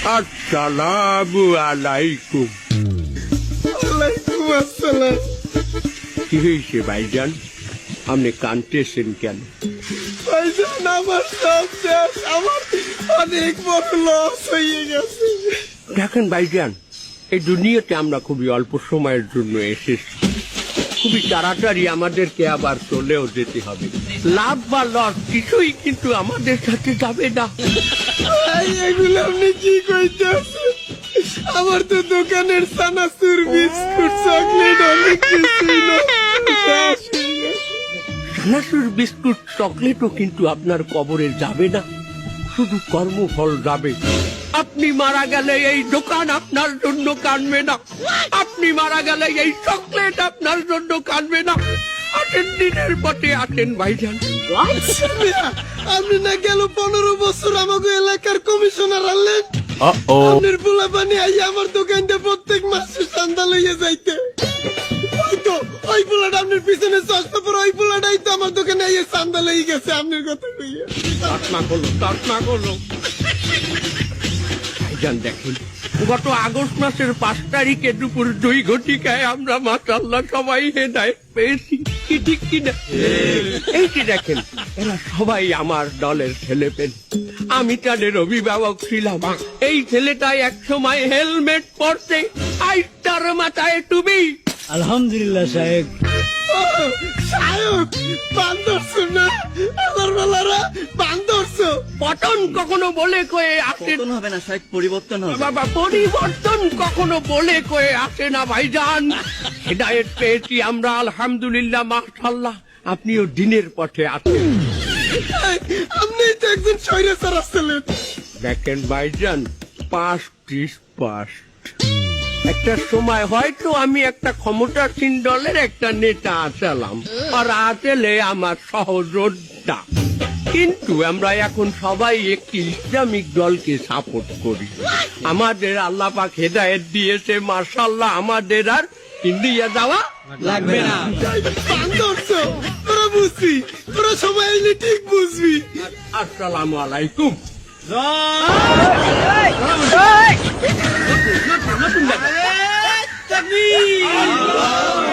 আসসালামু আলাইকুম। ওয়ালাইকুম আসসালাম। কি হয়েছে ভাইজান, আপনি কাঁদতেছেন কেন? ভাইজান আমার সব শেষ, আমার অনেক বড় লস হয়ে গেছে। দেখেন ভাইজান, এই দুনিয়াতে আমরা খুবই অল্প সময়ের জন্য এসেছি, খুবই তাড়াতাড়ি আমাদেরকে আবার চলেও যেতে হবে। লাভ বা লস কিছুই কিন্তু আমাদের সাথে যাবে না। ভাই এগুলো আপনি কি কইতেছেন? আমার তো দোকানের চানাচুর বিস্কুট চকলেট অনেক কিছুই শেষ হয়ে গেছে। চানাচুর বিস্কুট চকলেটও কিন্তু আপনার কবরে যাবে না, শুধু কর্মফল যাবে। আপনি মারা গেলে এই দোকান আপনার জন্য কাঁদবে না, আপনি মারা গেলে এই চকলেট আপনার জন্য কাঁদবে না। আসেন, দিনের পথে আসেন ভাইজান। আপনি না গেল 15 বছর আমাকে এলাকার কমিশনার আনলেন, আপনার পোলা পানি আই আমার দোকানটা প্রত্যেক মাসে চান্দা লইয়া যাইতে। ওই পোলাটা আপনার পিছনে চশমা পরে ওই পোলাটাই তো আমার দোকানে আইয়া চান্দা লইয়া গেছে আপনার কথা কইয়া। তর্কনা করলো ভাইজান। দেখুন, গত আগস্ট মাসের 5 তারিখে দুপুর 2 ঘটিকায় আমরা মাশাআল্লাহ সবাই হেদায়েত পেয়েছি, কি ঠিক কিনা? এই যে দেখেন, এরা সবাই আমার দলের ছেলেপেলে, আমি তাদের অভিভাবক ছিলাম। এই ছেলেটাই এক সময় হেলমেট পরতে, আইটার মাথায় টুপি। আলহামদুলিল্লাহ সাহেব। সায়ক বান্দরছ না, আমার বেলারা বান্দরছ। পতন কখনো বলে কয়ে আসে পতন হবে না সাহেব, পরিবর্তন হবে। বাবা, পরিবর্তন কখনো বলে কয়ে আসে না ভাইজান। হেদায়েত পেয়েছি আমরা আলহামদুলিল্লাহ, মাশাআল্লাহ। আপনিও দিনের পথে আছেন। আপনি তো একজন স্বৈরাচার আসছিলেন। দেখেন ভাইজান, পাস একটা সময় হয়তো আমি একটা ক্ষমতাসীন দলের একটা নেতা আছিলাম, আর আছেলে আমার সহযোদ্ধা, কিন্তু আমরা এখন সবাই একটি ইসলামিক দলকে সাপোর্ট করি। আমাদের আল্লাহ পাক হেদায়েত দিয়েছে, মাশাআল্লাহ। আমাদের আর ইন্ডিয়া যাওয়া লাগবে না। বান্দরছ, তোরা বুঝবি, তোরা সবাই এলে ঠিক বুঝবি। আসসালামু আলাইকুম। তাকবীর।